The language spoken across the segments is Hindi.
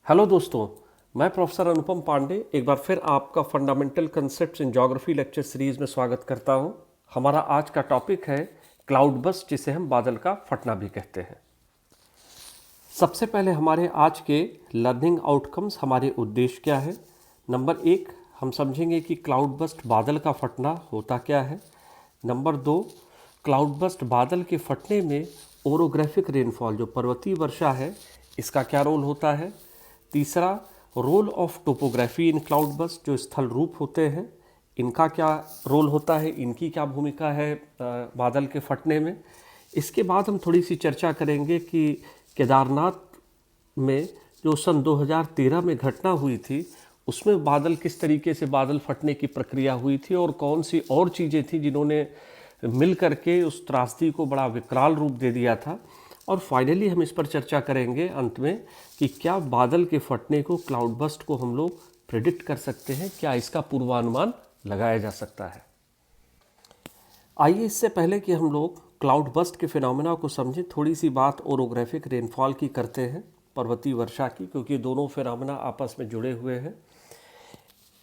हेलो दोस्तों, मैं प्रोफेसर अनुपम पांडे एक बार फिर आपका fundamental concepts in geography lecture series में स्वागत करता हूं। हमारा आज का टॉपिक है क्लाउड बस्ट, जिसे हम बादल का फटना भी कहते हैं। सबसे पहले हमारे आज के लर्निंग आउटकम्स, हमारे उद्देश्य क्या है। नंबर 1, हम समझेंगे कि क्लाउड बस्ट बादल का फटना होता क्या है। नंबर 2, क्लाउड बस्ट बादल के फटने में ओरोग्राफिक रेनफॉल, जो पर्वतीय वर्षा है, इसका क्या रोल होता है। तीसरा, role of topography in cloud burst, जो स्थल रूप होते हैं, इनका क्या रोल होता है, इनकी क्या भूमिका है बादल के फटने में। इसके बाद हम थोड़ी सी चर्चा करेंगे कि केदारनाथ में जो सन 2013 में घटना हुई थी, उसमें बादल किस तरीके से बादल फटने की प्रक्रिया हुई थी और कौन सी और चीज़ें थी जिन्होंने मिल करके उस त्रासदी को बड़ा विकराल रूप दे दिया था। और फाइनली हम इस पर चर्चा करेंगे अंत में कि क्या बादल के फटने को, क्लाउड बस्ट को हम लोग प्रेडिक्ट कर सकते हैं, क्या इसका पूर्वानुमान लगाया जा सकता है। आइए इससे पहले कि हम लोग क्लाउड बस्ट के फिनोमेना को समझें, थोड़ी सी बात ओरोग्राफिक रेनफॉल की करते हैं, पर्वतीय वर्षा की, क्योंकि दोनों फिनोमेना आपस में जुड़े हुए हैं।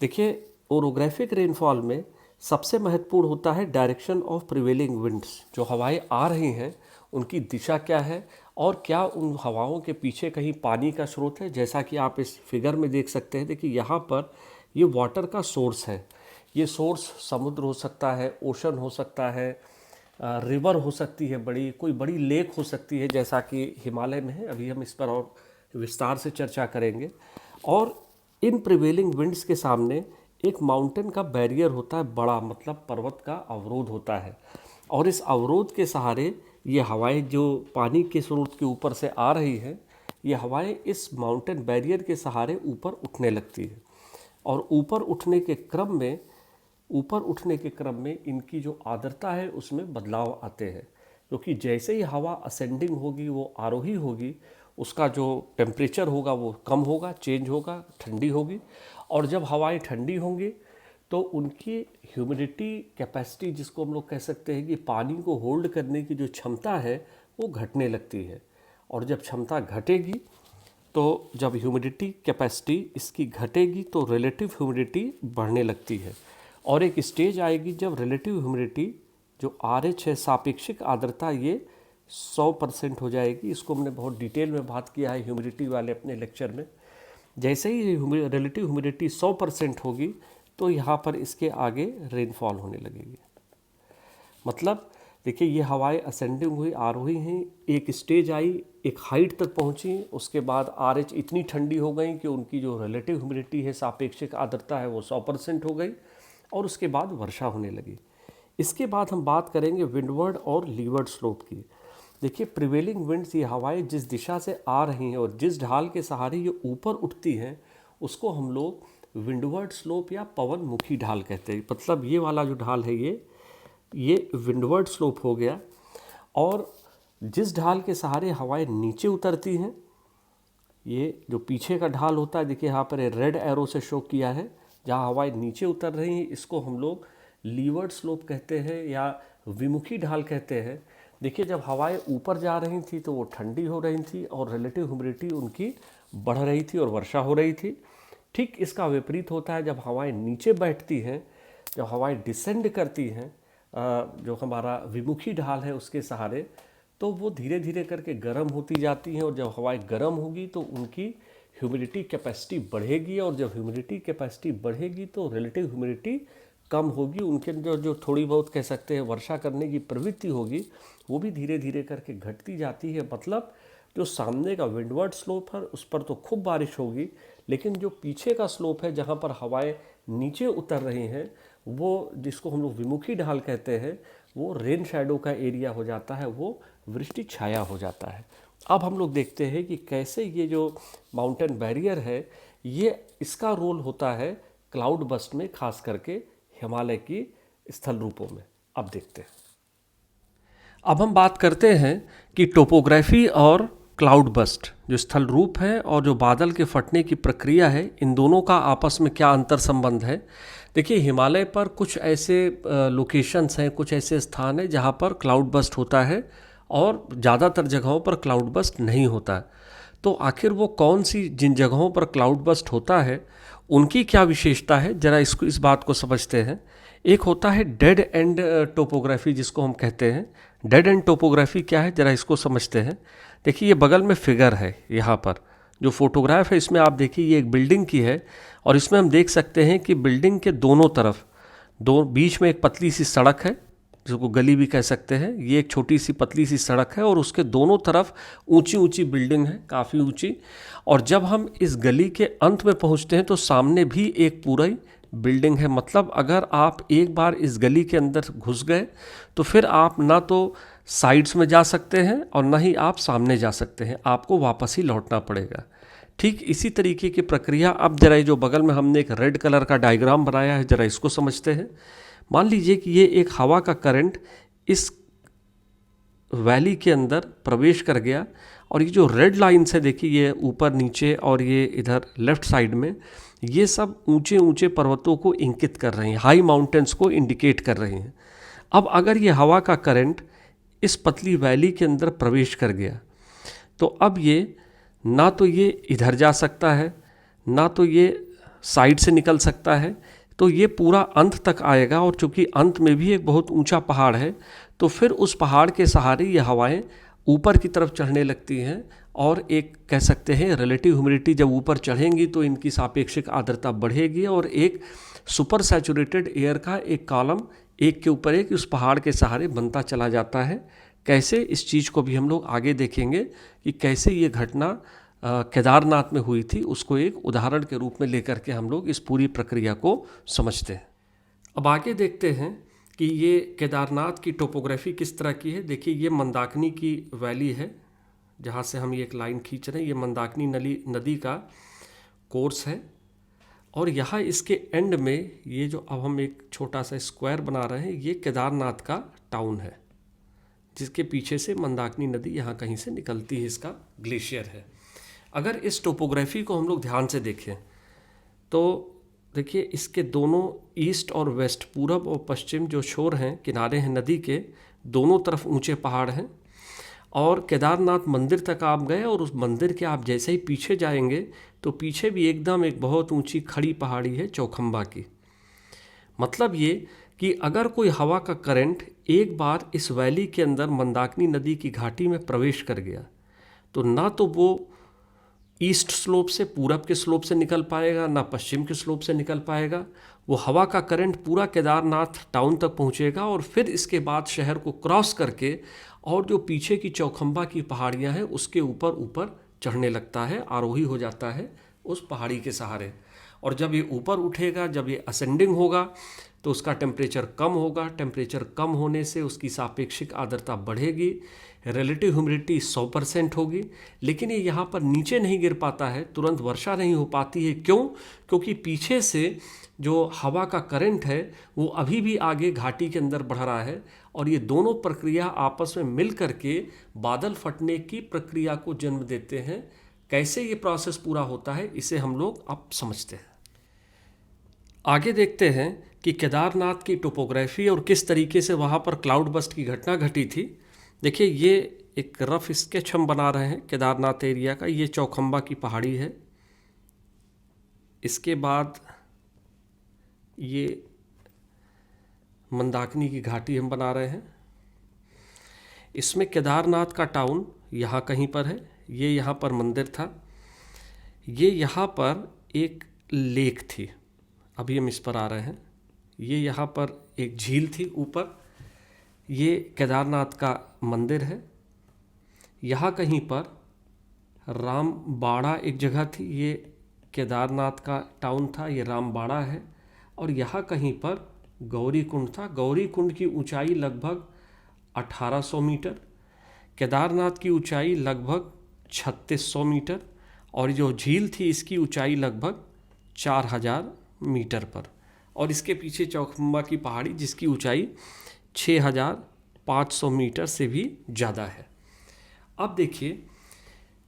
देखिए, ओरोग्राफिक रेनफॉल में सबसे महत्वपूर्ण होता है डायरेक्शन ऑफ प्रिवेलिंग विंड्स। जो हवाएं आ रही हैं उनकी दिशा क्या है और क्या उन हवाओं के पीछे कहीं पानी का स्रोत है। जैसा कि आप इस फिगर में देख सकते हैं, देखिए यहाँ पर ये वाटर का सोर्स है। ये सोर्स समुद्र हो सकता है, ओशन हो सकता है, रिवर हो सकती है, कोई बड़ी लेक हो सकती है, जैसा कि हिमालय में है। अभी हम इस पर और विस्तार से चर्चा करेंगे। और इन प्रिवेलिंग विंड्स के सामने एक माउंटेन का बैरियर होता है, बड़ा मतलब पर्वत का अवरोध होता है। और इस अवरोध के सहारे ये हवाएं जो पानी के स्रोत के ऊपर से आ रही हैं, ये हवाएं इस माउंटेन बैरियर के सहारे ऊपर उठने लगती है। और ऊपर उठने के क्रम में इनकी जो आर्द्रता है उसमें बदलाव आते हैं, क्योंकि जैसे ही हवा असेंडिंग होगी, वो आरोही होगी, उसका जो टेम्परेचर होगा वो कम होगा, चेंज होगा, ठंडी होगी। और जब हवाएं ठंडी होंगी तो उनकी ह्यूमिडिटी कैपेसिटी, जिसको हम लोग कह सकते हैं कि पानी को होल्ड करने की जो क्षमता है, वो घटने लगती है। और जब क्षमता घटेगी, तो जब ह्यूमिडिटी कैपेसिटी इसकी घटेगी तो रिलेटिव ह्यूमिडिटी बढ़ने लगती है। और एक स्टेज आएगी जब रिलेटिव ह्यूमिडिटी जो RH है, सापेक्षिक आर्द्रता, ये 100% हो जाएगी। इसको हमने बहुत डिटेल में बात किया है ह्यूमिडिटी वाले अपने लेक्चर में। जैसे ही रिलेटिव ह्यूमिडिटी 100% होगी तो यहाँ पर इसके आगे रेनफॉल होने लगेगी। मतलब देखिए, ये हवाएं असेंडिंग हुई, आरोही हैं, एक स्टेज आई, एक हाइट तक पहुँची, उसके बाद RH इतनी ठंडी हो गई कि उनकी जो रिलेटिव ह्यूमिडिटी है, सापेक्षिक आर्द्रता है, वो 100% हो गई। और उसके बाद वर्षा होने लगी। इसके बाद हम बात करेंगे विंडवर्ड और लीवर्ड स्लोप की। देखिए, प्रिवेलिंग विंड्स, ये हवाएं जिस दिशा से आ रही हैं और जिस ढाल के सहारे ये ऊपर उठती हैं, उसको हम लोग विंडवर्ड स्लोप या पवन मुखी ढाल कहते हैं। मतलब ये वाला जो ढाल है, ये विंडवर्ड स्लोप हो गया। और जिस ढाल के सहारे हवाएं नीचे उतरती हैं, ये जो पीछे का ढाल होता है, देखिए यहाँ पर रेड एरो से शो किया है, जहाँ हवाएं नीचे उतर रही हैं, इसको हम लोग लीवर्ड स्लोप कहते हैं या विमुखी ढाल कहते हैं। देखिए, जब हवाएं ऊपर जा रही थी तो वो ठंडी हो रही थी और रिलेटिव ह्यूमिडिटी उनकी बढ़ रही थी और वर्षा हो रही थी। ठीक इसका विपरीत होता है जब हवाएं नीचे बैठती हैं, जब हवाएं डिसेंड करती हैं, जो हमारा विमुखी ढाल है उसके सहारे, तो वो धीरे धीरे करके गर्म होती जाती हैं। और जब हवाएं गर्म होगी तो उनकी ह्यूमिडिटी कैपेसिटी बढ़ेगी, और जब ह्यूमिडिटी कैपेसिटी बढ़ेगी तो रिलेटिव ह्यूमिडिटी कम होगी। उनके अंदर जो थोड़ी बहुत कह सकते हैं वर्षा करने की प्रवृत्ति होगी, वो भी धीरे धीरे करके घटती जाती है। मतलब जो सामने का विंडवर्ड स्लोप है उस पर तो खूब बारिश होगी, लेकिन जो पीछे का स्लोप है जहाँ पर हवाएं नीचे उतर रही हैं, वो जिसको हम लोग विमुखी ढाल कहते हैं, वो रेन शैडो का एरिया हो जाता है, वो वृष्टि छाया हो जाता है। अब हम लोग देखते हैं कि कैसे ये जो माउंटेन बैरियर है, ये इसका रोल होता है क्लाउड बस्ट में, खास करके हिमालय की स्थल रूपों में। अब देखते हैं। अब हम बात करते हैं कि टोपोग्राफी और क्लाउड बस्ट, जो स्थल रूप है और जो बादल के फटने की प्रक्रिया है, इन दोनों का आपस में क्या अंतर संबंध है। देखिए, हिमालय पर कुछ ऐसे लोकेशंस हैं, कुछ ऐसे स्थान हैं जहाँ पर क्लाउड बस्ट होता है और ज़्यादातर जगहों पर क्लाउड बस्ट नहीं होता है। तो आखिर वो कौन सी जिन जगहों पर क्लाउड बस्ट होता है उनकी क्या विशेषता है, जरा इसको इस बात को समझते हैं। एक होता है डेड एंड टोपोग्राफी, जिसको हम कहते हैं। डेड एंड टोपोग्राफी क्या है, जरा इसको समझते हैं। देखिए ये बगल में फिगर है, यहाँ पर जो फोटोग्राफ है इसमें आप देखिए ये एक बिल्डिंग की है, और इसमें हम देख सकते हैं कि बिल्डिंग के दोनों तरफ बीच में एक पतली सी सड़क है, जिसको गली भी कह सकते हैं। ये एक छोटी सी पतली सी सड़क है और उसके दोनों तरफ ऊंची ऊंची बिल्डिंग है, काफ़ी ऊंची। और जब हम इस गली के अंत में पहुंचते हैं तो सामने भी एक पूरा ही बिल्डिंग है। मतलब अगर आप एक बार इस गली के अंदर घुस गए तो फिर आप ना तो साइड्स में जा सकते हैं और ना ही आप सामने जा सकते हैं, आपको वापस ही लौटना पड़ेगा। ठीक इसी तरीके की प्रक्रिया, अब जरा जो बगल में हमने एक रेड कलर का डायग्राम बनाया है, जरा इसको समझते हैं। मान लीजिए कि ये एक हवा का करंट इस वैली के अंदर प्रवेश कर गया, और ये जो रेड लाइन्स है देखिए, ये ऊपर नीचे और ये इधर लेफ्ट साइड में, ये सब ऊंचे ऊंचे पर्वतों को इंगित कर रही हैं, हाई माउंटेन्स को इंडिकेट कर रही हैं। अब अगर ये हवा का करंट इस पतली वैली के अंदर प्रवेश कर गया तो अब ये ना तो ये इधर जा सकता है, ना तो ये साइड से निकल सकता है, तो ये पूरा अंत तक आएगा। और चूंकि अंत में भी एक बहुत ऊंचा पहाड़ है, तो फिर उस पहाड़ के सहारे ये हवाएं ऊपर की तरफ चढ़ने लगती हैं, और एक कह सकते हैं रिलेटिव ह्यूमिडिटी जब ऊपर चढ़ेंगी तो इनकी सापेक्षिक आर्द्रता बढ़ेगी, और एक सुपर सैचुरेटेड एयर का एक कॉलम एक के ऊपर एक उस पहाड़ के सहारे बनता चला जाता है। कैसे, इस चीज़ को भी हम लोग आगे देखेंगे कि कैसे ये घटना केदारनाथ में हुई थी, उसको एक उदाहरण के रूप में लेकर के हम लोग इस पूरी प्रक्रिया को समझते हैं। अब आगे देखते हैं कि ये केदारनाथ की टोपोग्राफी किस तरह की है। देखिए ये मंदाकिनी की वैली है, जहाँ से हम ये एक लाइन खींच रहे हैं। ये मंदाकिनी नदी का कोर्स है, और यहाँ इसके एंड में ये जो अब हम एक छोटा सा स्क्वायर बना रहे हैं, ये केदारनाथ का टाउन है, जिसके पीछे से मंदाकिनी नदी यहाँ कहीं से निकलती है, इसका ग्लेशियर है। अगर इस टोपोग्राफी को हम लोग ध्यान से देखें तो देखिए इसके दोनों ईस्ट और वेस्ट, पूरब और पश्चिम जो छोर हैं, किनारे हैं नदी के, दोनों तरफ ऊंचे पहाड़ हैं। और केदारनाथ मंदिर तक आप गए, और उस मंदिर के आप जैसे ही पीछे जाएंगे तो पीछे भी एकदम एक बहुत ऊंची खड़ी पहाड़ी है चौखंबा की। मतलब ये कि अगर कोई हवा का करंट एक बार इस वैली के अंदर मंदाकिनी नदी की घाटी में प्रवेश कर गया, तो ना तो वो ईस्ट स्लोप से, पूरब के स्लोप से निकल पाएगा, ना पश्चिम के स्लोप से निकल पाएगा। वो हवा का करंट पूरा केदारनाथ टाउन तक पहुंचेगा, और फिर इसके बाद शहर को क्रॉस करके और जो पीछे की चौखंबा की पहाड़ियां हैं उसके ऊपर ऊपर चढ़ने लगता है, आरोही हो जाता है उस पहाड़ी के सहारे। और जब ये ऊपर उठेगा, जब ये असेंडिंग होगा, तो उसका टेम्परेचर कम होगा। टेम्परेचर कम होने से उसकी सापेक्षिक आर्द्रता बढ़ेगी, रिलेटिव ह्यूमिडिटी 100% होगी। लेकिन ये यहाँ पर नीचे नहीं गिर पाता है, तुरंत वर्षा नहीं हो पाती है। क्यों? क्योंकि पीछे से जो हवा का करंट है वो अभी भी आगे घाटी के अंदर बढ़ रहा है, और ये दोनों प्रक्रिया आपस में मिल करके बादल फटने की प्रक्रिया को जन्म देते हैं। कैसे ये प्रोसेस पूरा होता है, इसे हम लोग अब समझते हैं। आगे देखते हैं कि केदारनाथ की टोपोग्राफी और किस तरीके से वहाँ पर क्लाउड बस्ट की घटना घटी थी। देखिए ये एक रफ स्केच हम बना रहे हैं केदारनाथ एरिया का। ये चौखंबा की पहाड़ी है, इसके बाद ये मंदाकिनी की घाटी हम बना रहे हैं। इसमें केदारनाथ का टाउन यहाँ कहीं पर है, ये यहाँ पर मंदिर था, ये यहाँ पर एक लेक थी, अभी हम इस पर आ रहे हैं। ये यहाँ पर एक झील थी ऊपर, ये केदारनाथ का मंदिर है। यहाँ कहीं पर रामबाड़ा एक जगह थी, ये केदारनाथ का टाउन था, ये रामबाड़ा है। और यहाँ कहीं पर गौरी कुंड था। गौरी कुंड की ऊंचाई लगभग 1800 मीटर, केदारनाथ की ऊंचाई लगभग 3600 मीटर, और जो झील थी इसकी ऊंचाई लगभग 4000 मीटर पर। और इसके पीछे चौखंबा की पहाड़ी जिसकी ऊंचाई 6500 मीटर से भी ज़्यादा है। अब देखिए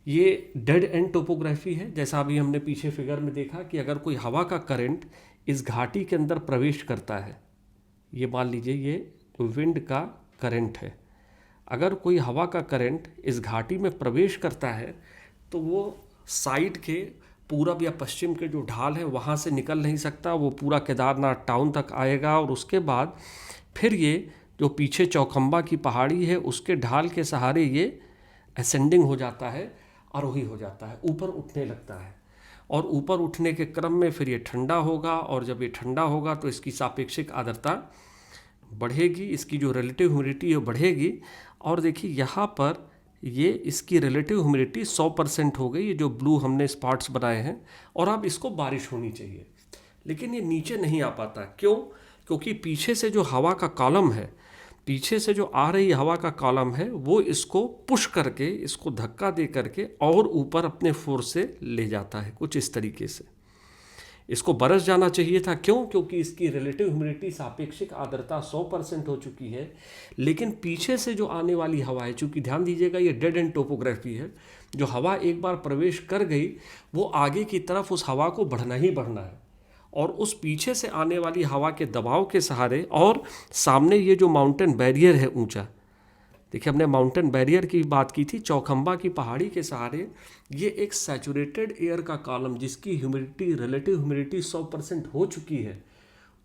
ये डेड एंड टोपोग्राफी है। जैसा अभी हमने पीछे फिगर में देखा कि अगर कोई हवा का करंट इस घाटी के अंदर प्रवेश करता है, ये मान लीजिए ये विंड का करंट है, अगर कोई हवा का करंट इस घाटी में प्रवेश करता है तो वो साइड के पूरब या पश्चिम के जो ढाल है वहाँ से निकल नहीं सकता, वो पूरा केदारनाथ टाउन तक आएगा और उसके बाद फिर ये जो पीछे चौखंबा की पहाड़ी है उसके ढाल के सहारे ये असेंडिंग हो जाता है, आरोही हो जाता है, ऊपर उठने लगता है। और ऊपर उठने के क्रम में फिर ये ठंडा होगा, और जब ये ठंडा होगा तो इसकी सापेक्षिक आर्द्रता बढ़ेगी, इसकी जो रिलेटिव ह्यूमिडिटी है बढ़ेगी। और देखिए यहाँ पर ये इसकी रिलेटिव ह्यूमिडिटी 100% हो गई, ये जो ब्लू हमने स्पॉट्स बनाए हैं, और अब इसको बारिश होनी चाहिए, लेकिन ये नीचे नहीं आ पाता। क्यों? क्योंकि पीछे से जो हवा का कॉलम है, पीछे से जो आ रही हवा का कॉलम है, वो इसको पुश करके, इसको धक्का दे करके और ऊपर अपने फोर्स से ले जाता है, कुछ इस तरीके से। इसको बरस जाना चाहिए था। क्यों? क्योंकि इसकी रिलेटिव ह्यूमिडिटी सापेक्षिक आर्द्रता 100% हो चुकी है, लेकिन पीछे से जो आने वाली हवा है, चूंकि ध्यान दीजिएगा ये डेड एंड टोपोग्राफी है, जो हवा एक बार प्रवेश कर गई वो आगे की तरफ उस हवा को बढ़ना ही बढ़ना है, और उस पीछे से आने वाली हवा के दबाव के सहारे, और सामने ये जो माउंटेन बैरियर है ऊंचा, देखिए हमने माउंटेन बैरियर की बात की थी, चौखंबा की पहाड़ी के सहारे ये एक सैचुरेटेड एयर का कॉलम जिसकी ह्यूमिडिटी, रिलेटिव ह्यूमिडिटी 100% हो चुकी है,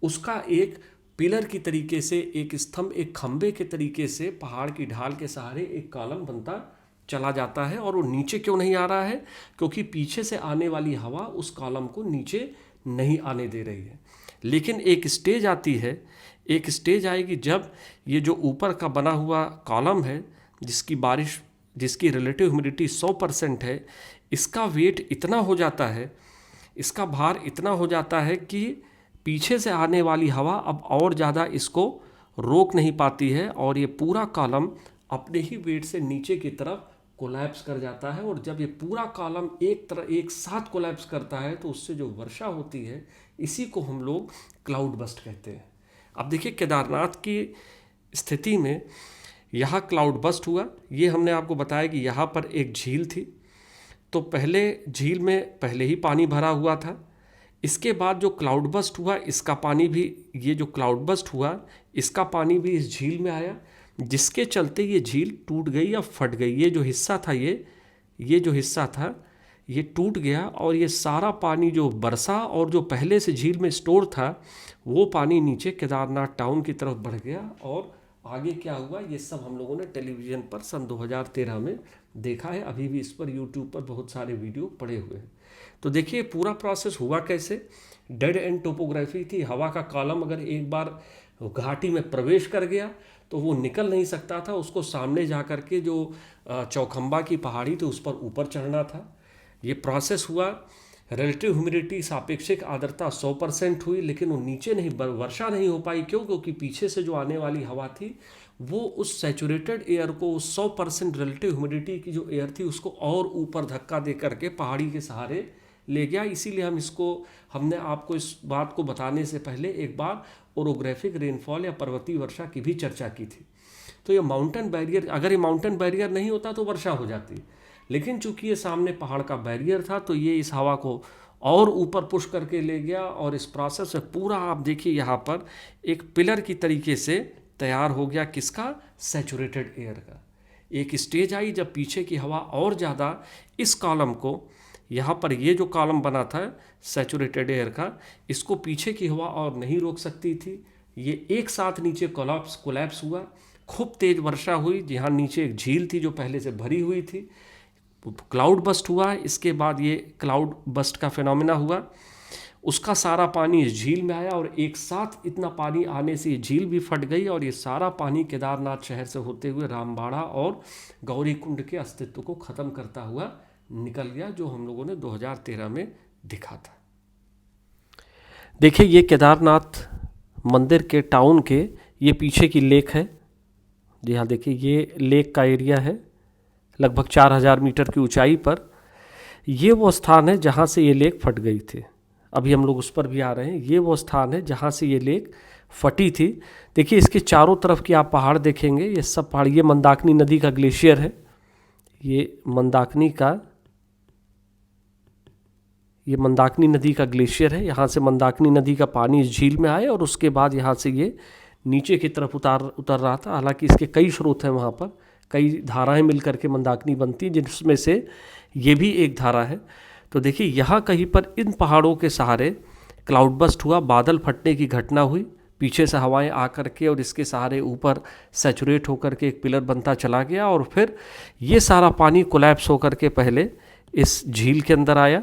उसका एक पिलर की तरीके से, एक स्तंभ, एक खंबे के तरीके से पहाड़ की ढाल के सहारे एक कॉलम बनता चला जाता है। और वो नीचे क्यों नहीं आ रहा है? क्योंकि पीछे से आने वाली हवा उस कॉलम को नीचे नहीं आने दे रही है। लेकिन एक स्टेज आती है, एक स्टेज आएगी जब ये जो ऊपर का बना हुआ कॉलम है, जिसकी रिलेटिव ह्यूमिडिटी 100% है, इसका वेट इतना हो जाता है, इसका भार इतना हो जाता है कि पीछे से आने वाली हवा अब और ज़्यादा इसको रोक नहीं पाती है, और ये पूरा कॉलम अपने ही वेट से नीचे की तरफ कोलैप्स कर जाता है। और जब ये पूरा कॉलम एक साथ कोलैप्स करता है तो उससे जो वर्षा होती है, इसी को हम लोग क्लाउड बस्ट कहते हैं। अब देखिए केदारनाथ की स्थिति में यहाँ क्लाउड बस्ट हुआ, ये हमने आपको बताया कि यहाँ पर एक झील थी, तो पहले झील में पहले ही पानी भरा हुआ था। इसके बाद जो क्लाउड बस्ट हुआ, इसका पानी भी, ये जो क्लाउड बस्ट हुआ इसका पानी भी इस झील में आया, जिसके चलते ये झील टूट गई या फट गई। ये जो हिस्सा था, ये जो हिस्सा था ये टूट गया, और ये सारा पानी जो बरसा और जो पहले से झील में स्टोर था, वो पानी नीचे केदारनाथ टाउन की तरफ बढ़ गया। और आगे क्या हुआ ये सब हम लोगों ने टेलीविज़न पर सन 2013 में देखा है, अभी भी इस पर यूट्यूब पर बहुत सारे वीडियो पड़े हुए हैं। तो देखिए पूरा प्रोसेस हुआ कैसे। डेड एंड टोपोग्राफी थी, हवा का कॉलम अगर एक बार घाटी में प्रवेश कर गया तो वो निकल नहीं सकता था, उसको सामने जा कर के जो चौखंबा की पहाड़ी थी उस पर ऊपर चढ़ना था। ये प्रोसेस हुआ, रिलेटिव ह्यूमिडिटी सापेक्षिक आर्द्रता 100% हुई, लेकिन वो नीचे नहीं, वर्षा नहीं हो पाई। क्यों? क्योंकि पीछे से जो आने वाली हवा थी वो उस सैचुरेटेड एयर को, उस 100% रिलेटिव ह्यूमिडिटी की जो एयर थी उसको और ऊपर धक्का दे करके पहाड़ी के सहारे ले गया। इसीलिए हमने आपको इस बात को बताने से पहले एक बार ओरोग्राफिक रेनफॉल या पर्वतीय वर्षा की भी चर्चा की थी। तो ये माउंटेन बैरियर, अगर ये माउंटेन बैरियर नहीं होता तो वर्षा हो जाती, लेकिन चूंकि ये सामने पहाड़ का बैरियर था तो ये इस हवा को और ऊपर पुश करके ले गया। और इस प्रोसेस में पूरा आप देखिए यहाँ पर एक पिलर की तरीके से तैयार हो गया, किसका? सैचुरेटेड एयर का। एक स्टेज आई जब पीछे की हवा और ज़्यादा इस कॉलम को, यहाँ पर ये जो कॉलम बना था सैचुरेटेड एयर का, इसको पीछे की हवा और नहीं रोक सकती थी। ये एक साथ नीचे कोलैप्स हुआ, खूब तेज वर्षा हुई, जहाँ नीचे एक झील थी जो पहले से भरी हुई थी, क्लाउड बस्ट हुआ। इसके बाद ये क्लाउड बस्ट का फिनोमेना हुआ, उसका सारा पानी इस झील में आया, और एक साथ इतना पानी आने से ये झील भी फट गई, और ये सारा पानी केदारनाथ शहर से होते हुए रामबाड़ा और गौरी कुंड के अस्तित्व को ख़त्म करता हुआ निकल गया, जो हम लोगों ने 2013 में दिखा था। देखिए ये केदारनाथ मंदिर के टाउन के ये पीछे की लेक है। जी हाँ, देखिए ये लेक का एरिया है, लगभग 4000 मीटर की ऊंचाई पर। ये वो स्थान है जहाँ से ये लेक फट गई थी। अभी हम लोग उस पर भी आ रहे हैं। ये वो स्थान है जहाँ से ये लेक फटी थी। देखिए इसके चारों तरफ की आप पहाड़ देखेंगे, ये सब पहाड़, ये मंदाकिनी नदी का ग्लेशियर है, ये मंदाकिनी नदी का ग्लेशियर है। यहाँ से मंदाकिनी नदी का पानी इस झील में आया, और उसके बाद यहाँ से ये नीचे की तरफ उतर रहा था। हालांकि इसके कई स्रोत हैं वहाँ पर, कई धाराएं मिल करके मंदाकिनी बनती हैं, जिसमें से ये भी एक धारा है। तो देखिए यहाँ कहीं पर इन पहाड़ों के सहारे क्लाउड बस्ट हुआ, बादल फटने की घटना हुई, पीछे से हवाएं आकर के और इसके सहारे ऊपर सैचुरेट होकर के एक पिलर बनता चला गया, और फिर ये सारा पानी कोलैप्स होकर के पहले इस झील के अंदर आया।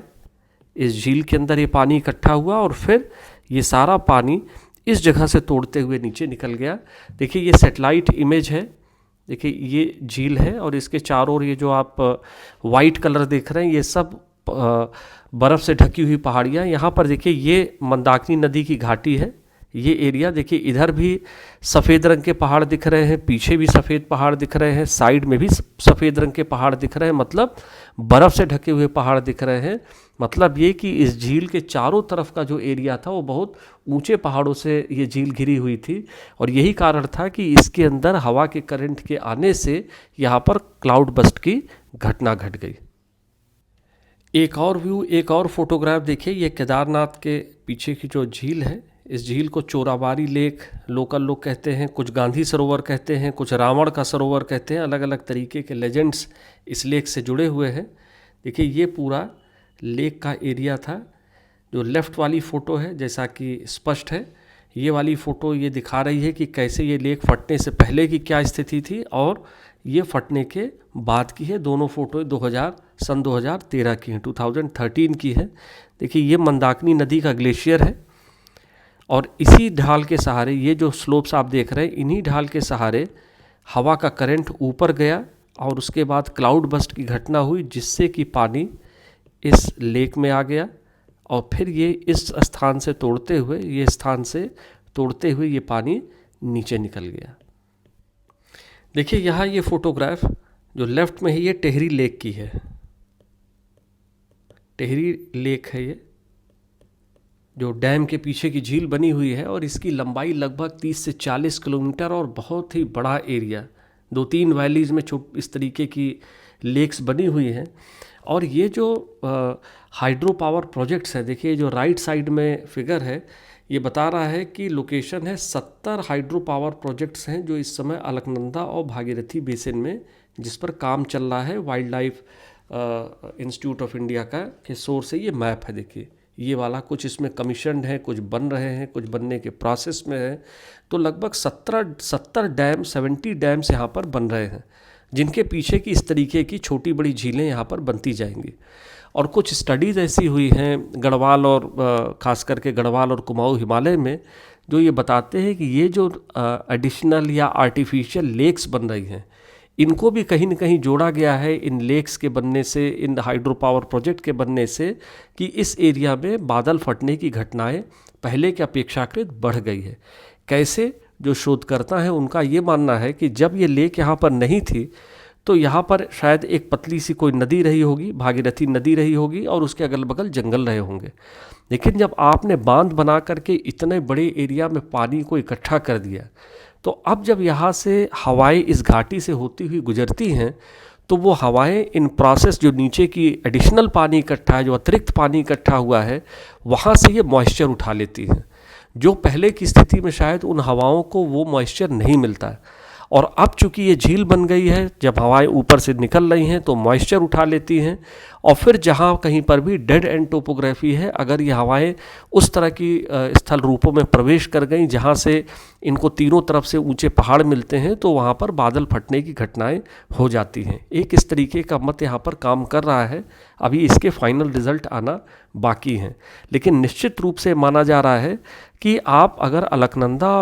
इस झील के अंदर ये पानी इकट्ठा हुआ और फिर ये सारा पानी इस जगह से तोड़ते हुए नीचे निकल गया। देखिए ये सैटेलाइट इमेज है। देखिए ये झील है और इसके चारों ओर ये जो आप वाइट कलर देख रहे हैं, ये सब बर्फ़ से ढकी हुई पहाड़ियाँ। यहाँ पर देखिए ये मंदाकिनी नदी की घाटी है। ये एरिया देखिए, इधर भी सफ़ेद रंग के पहाड़ दिख रहे हैं, पीछे भी सफ़ेद पहाड़ दिख रहे हैं, साइड में भी सफ़ेद रंग के पहाड़ दिख रहे हैं, मतलब बर्फ़ से ढके हुए पहाड़ दिख रहे हैं। मतलब ये कि इस झील के चारों तरफ का जो एरिया था वो बहुत ऊंचे पहाड़ों से ये झील घिरी हुई थी, और यही कारण था कि इसके अंदर हवा के करंट के आने से यहाँ पर क्लाउड बस्ट की घटना घट गई। एक और व्यू, एक और फोटोग्राफ देखिए। ये केदारनाथ के पीछे की जो झील है, इस झील को चोराबारी लेक लोकल लोग कहते हैं, कुछ गांधी सरोवर कहते हैं, कुछ रावण का सरोवर कहते हैं। अलग अलग तरीके के लेजेंड्स इस लेक से जुड़े हुए हैं। देखिए ये पूरा लेक का एरिया था। जो लेफ़्ट वाली फ़ोटो है, जैसा कि स्पष्ट है, ये वाली फ़ोटो ये दिखा रही है कि कैसे ये लेक फटने से पहले की क्या स्थिति थी और ये फटने के बाद की है। दोनों फ़ोटो सन 2013 की हैं, 2013 की है। देखिए ये मंदाकिनी नदी का ग्लेशियर है, और इसी ढाल के सहारे, ये जो स्लोप्स आप देख रहे हैं, इन्हीं ढाल के सहारे हवा का करंट ऊपर गया और उसके बाद क्लाउड बस्ट की घटना हुई, जिससे कि पानी इस लेक में आ गया और फिर ये इस स्थान से तोड़ते हुए ये पानी नीचे निकल गया। देखिए यहाँ ये फोटोग्राफ जो लेफ्ट में है, ये टेहरी लेक की है। टेहरी लेक है ये, जो डैम के पीछे की झील बनी हुई है, और इसकी लंबाई लगभग 30 से 40 किलोमीटर और बहुत ही बड़ा एरिया। 2-3 वैलीज़ में इस तरीके की लेक्स बनी हुई हैं। और ये जो हाइड्रो पावर प्रोजेक्ट्स हैं, देखिए जो राइट साइड में फिगर है, ये बता रहा है कि लोकेशन है 70 हाइड्रो पावर प्रोजेक्ट्स हैं जो इस समय अलकनंदा और भागीरथी बेसिन में जिस पर काम चल रहा है। Wild life institute of India के सोर्स से ये मैप है। देखिए ये वाला, कुछ इसमें कमीशन्ड है, कुछ बन रहे हैं, कुछ बनने के प्रोसेस में है। तो लगभग 70 डैम्स यहाँ पर बन रहे हैं, जिनके पीछे की इस तरीके की छोटी बड़ी झीलें यहाँ पर बनती जाएंगी। और कुछ स्टडीज़ ऐसी हुई हैं गढ़वाल और ख़ास करके गढ़वाल और कुमाऊँ हिमालय में, जो ये बताते हैं कि ये जो एडिशनल या आर्टिफिशियल लेक्स बन रही हैं, इनको भी कहीं न कहीं जोड़ा गया है इन लेक्स के बनने से, इन हाइड्रो पावर प्रोजेक्ट के बनने से, कि इस एरिया में बादल फटने की घटनाएं पहले के अपेक्षाकृत बढ़ गई है। कैसे? जो शोधकर्ता हैं उनका ये मानना है कि जब ये लेक यहाँ पर नहीं थी तो यहाँ पर शायद एक पतली सी कोई नदी रही होगी, भागीरथी नदी रही होगी, और उसके अगल बगल जंगल रहे होंगे। लेकिन जब आपने बांध बना करके इतने बड़े एरिया में पानी को इकट्ठा कर दिया, तो अब जब यहाँ से हवाएं इस घाटी से होती हुई गुजरती हैं, तो वो हवाएं इन प्रोसेस, जो नीचे की एडिशनल पानी इकट्ठा है, जो अतिरिक्त पानी इकट्ठा हुआ है, वहाँ से ये मॉइस्चर उठा लेती हैं, जो पहले की स्थिति में शायद उन हवाओं को वो मॉइस्चर नहीं मिलता है। और अब चूंकि ये झील बन गई है, जब हवाएं ऊपर से निकल रही हैं तो मॉइस्चर उठा लेती हैं, और फिर जहाँ कहीं पर भी डेड एंड टोपोग्राफी है, अगर ये हवाएं उस तरह की स्थल रूपों में प्रवेश कर गई जहाँ से इनको तीनों तरफ से ऊंचे पहाड़ मिलते हैं, तो वहाँ पर बादल फटने की घटनाएं हो जाती हैं। एक इस तरीके का मत यहाँ पर काम कर रहा है। अभी इसके फाइनल रिजल्ट आना बाकी हैं, लेकिन निश्चित रूप से माना जा रहा है कि आप अगर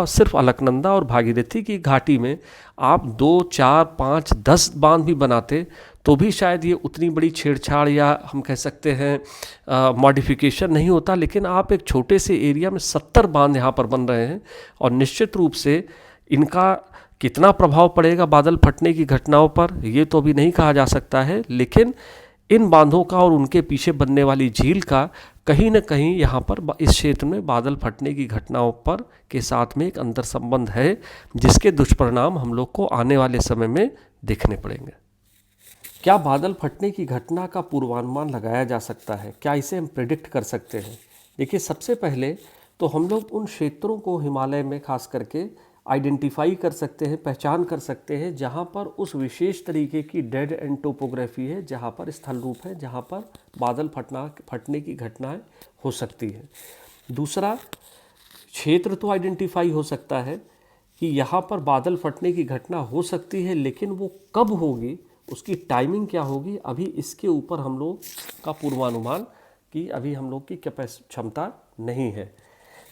सिर्फ अलकनंदा और भागीरथी की घाटी में आप 2, 4, 5, 10 बांध भी बनाते, तो भी शायद ये उतनी बड़ी छेड़छाड़ या हम कह सकते हैं मॉडिफिकेशन नहीं होता। लेकिन आप एक छोटे से एरिया में 70 बांध यहाँ पर बन रहे हैं, और निश्चित रूप से इनका कितना प्रभाव पड़ेगा बादल फटने की घटनाओं पर, ये तो अभी नहीं कहा जा सकता है। लेकिन इन बांधों का और उनके पीछे बनने वाली झील का कहीं न कहीं यहाँ पर इस क्षेत्र में बादल फटने की घटनाओं पर के साथ में एक अंतर संबंध है, जिसके दुष्परिणाम हम लोग को आने वाले समय में देखने पड़ेंगे। क्या बादल फटने की घटना का पूर्वानुमान लगाया जा सकता है? क्या इसे हम प्रेडिक्ट कर सकते हैं? देखिए, सबसे पहले तो हम लोग उन क्षेत्रों को हिमालय में खास करके आइडेंटिफाई कर सकते हैं, पहचान कर सकते हैं जहाँ पर उस विशेष तरीके की डेड एंड टोपोग्राफी है, जहाँ पर स्थल रूप है, जहाँ पर बादल फटने की घटनाएं हो सकती हैं। दूसरा, क्षेत्र तो आइडेंटिफाई हो सकता है कि यहाँ पर बादल फटने की घटना हो सकती है, लेकिन वो कब होगी, उसकी टाइमिंग क्या होगी, अभी इसके ऊपर हम लोग का पूर्वानुमान की अभी हम लोग की क्षमता नहीं है।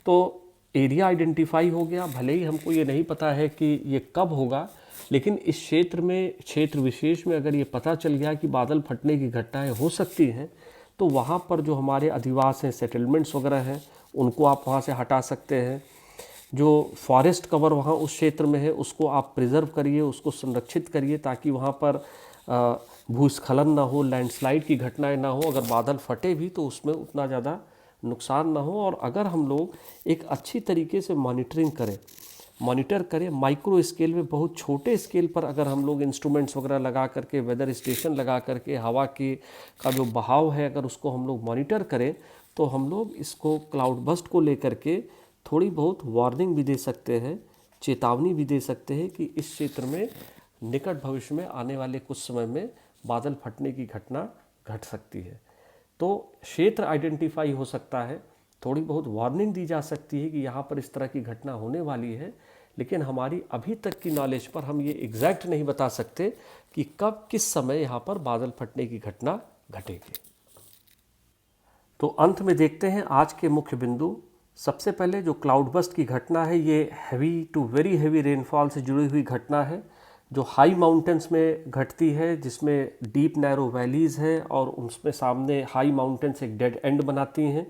तो एरिया आइडेंटिफाई हो गया, भले ही हमको ये नहीं पता है कि ये कब होगा, लेकिन इस क्षेत्र विशेष में अगर ये पता चल गया कि बादल फटने की घटनाएं हो सकती हैं, तो वहाँ पर जो हमारे अधिवास हैं, सेटलमेंट्स वगैरह हैं, उनको आप वहाँ से हटा सकते हैं। जो फॉरेस्ट कवर वहाँ उस क्षेत्र में है उसको आप प्रिजर्व करिए, उसको संरक्षित करिए, ताकि वहाँ पर भूस्खलन ना हो, लैंडस्लाइड की घटनाएं ना हो। अगर बादल फटे भी तो उसमें उतना ज़्यादा नुकसान ना हो। और अगर हम लोग एक अच्छी तरीके से मॉनिटर करें माइक्रो स्केल में, बहुत छोटे स्केल पर अगर हम लोग इंस्ट्रूमेंट्स वगैरह लगा करके, वेदर स्टेशन लगा करके हवा का जो बहाव है अगर उसको हम लोग मॉनिटर करें, तो हम लोग इसको क्लाउड बस्ट को लेकर के थोड़ी बहुत वार्निंग भी दे सकते हैं, चेतावनी भी दे सकते हैं कि इस क्षेत्र में निकट भविष्य में आने वाले कुछ समय में बादल फटने की घटना घट सकती है। तो क्षेत्र आइडेंटिफाई हो सकता है, थोड़ी बहुत वार्निंग दी जा सकती है कि यहाँ पर इस तरह की घटना होने वाली है, लेकिन हमारी अभी तक की नॉलेज पर हम ये एग्जैक्ट नहीं बता सकते कि कब किस समय यहाँ पर बादल फटने की घटना घटेगी। तो अंत में देखते हैं आज के मुख्य बिंदु। सबसे पहले जो क्लाउड बस्ट की घटना है, ये heavy to very heavy rainfall से जुड़ी हुई घटना है, जो हाई माउंटेंस में घटती है, जिसमें डीप नैरो वैलीज़ हैं और उसमें सामने हाई माउंटेंस एक डेड एंड बनाती हैं।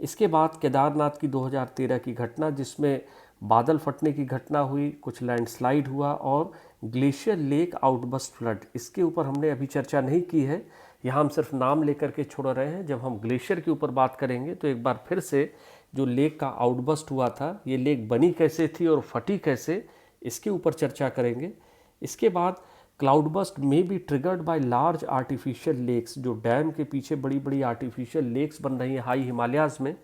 इसके बाद केदारनाथ की 2013 की घटना, जिसमें बादल फटने की घटना हुई, कुछ लैंडस्लाइड हुआ और ग्लेशियर लेक आउटबस्ट फ्लड। इसके ऊपर हमने अभी चर्चा नहीं की है, यहाँ हम सिर्फ नाम लेकर के छोड़ रहे हैं। जब हम ग्लेशियर के ऊपर बात करेंगे तो एक बार फिर से जो लेक का आउटबस्ट हुआ था, ये लेक बनी कैसे थी और फटी कैसे, इसके ऊपर चर्चा करेंगे। इसके बाद क्लाउड बस्ट में be triggered by large artificial lakes, जो डैम के पीछे बड़ी बड़ी आर्टिफिशियल लेक्स बन रही हैं हाई हिमालयाज़ में,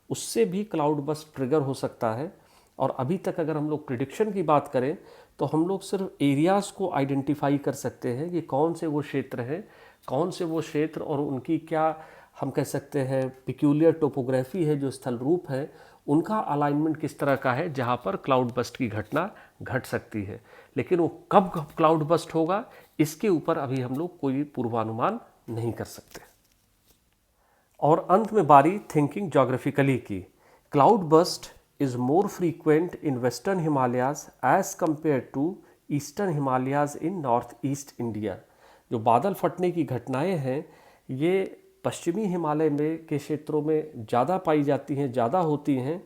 उससे भी क्लाउड बस्ट ट्रिगर हो सकता है। और अभी तक अगर हम लोग प्रिडिक्शन की बात करें तो हम लोग सिर्फ एरियाज़ को आइडेंटिफाई कर सकते हैं कि कौन से वो क्षेत्र हैं, कौन से वो क्षेत्र और उनकी क्या हम कह सकते हैं पिक्यूलियर टोपोग्राफी है, जो स्थल रूप है, उनका अलाइनमेंट किस तरह का है जहाँ पर क्लाउड बस्ट की घटना घट सकती है। लेकिन वो कब क्लाउड बस्ट होगा, इसके ऊपर अभी हम लोग कोई पूर्वानुमान नहीं कर सकते। और अंत में बारी थिंकिंग ज्योग्राफिकली की। Cloud burst is more frequent in western Himalayas as compare to eastern Himalayas in north east India. जो बादल फटने की घटनाएं हैं, ये पश्चिमी हिमालय में के क्षेत्रों में ज़्यादा पाई जाती हैं, ज़्यादा होती हैं,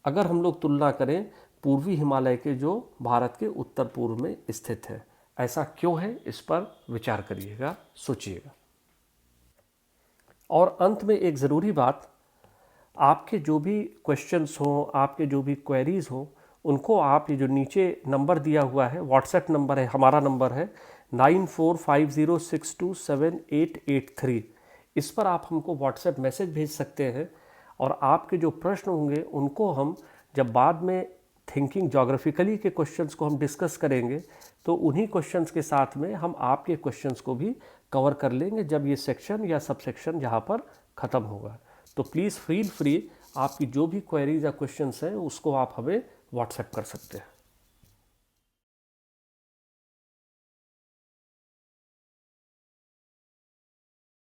अगर हम लोग तुलना करें पूर्वी हिमालय के जो भारत के उत्तर पूर्व में स्थित है। ऐसा क्यों है, इस पर विचार करिएगा, सोचिएगा। और अंत में एक ज़रूरी बात, आपके जो भी क्वेश्चंस हों, आपके जो भी क्वेरीज़ हों, उनको आप ये जो नीचे नंबर दिया हुआ है, व्हाट्सएप नंबर है, हमारा नंबर है 9450627883, इस पर आप हमको व्हाट्सएप मैसेज भेज सकते हैं। और आपके जो प्रश्न होंगे उनको हम जब बाद में थिंकिंग ज्योग्राफिकली के क्वेश्चंस को हम डिस्कस करेंगे, तो उन्हीं क्वेश्चंस के साथ में हम आपके क्वेश्चंस को भी कवर कर लेंगे जब ये सेक्शन या सब सेक्शन यहाँ पर ख़त्म होगा। तो प्लीज़ फील फ्री, आपकी जो भी क्वेरीज या क्वेश्चंस हैं उसको आप हमें व्हाट्सएप कर सकते हैं।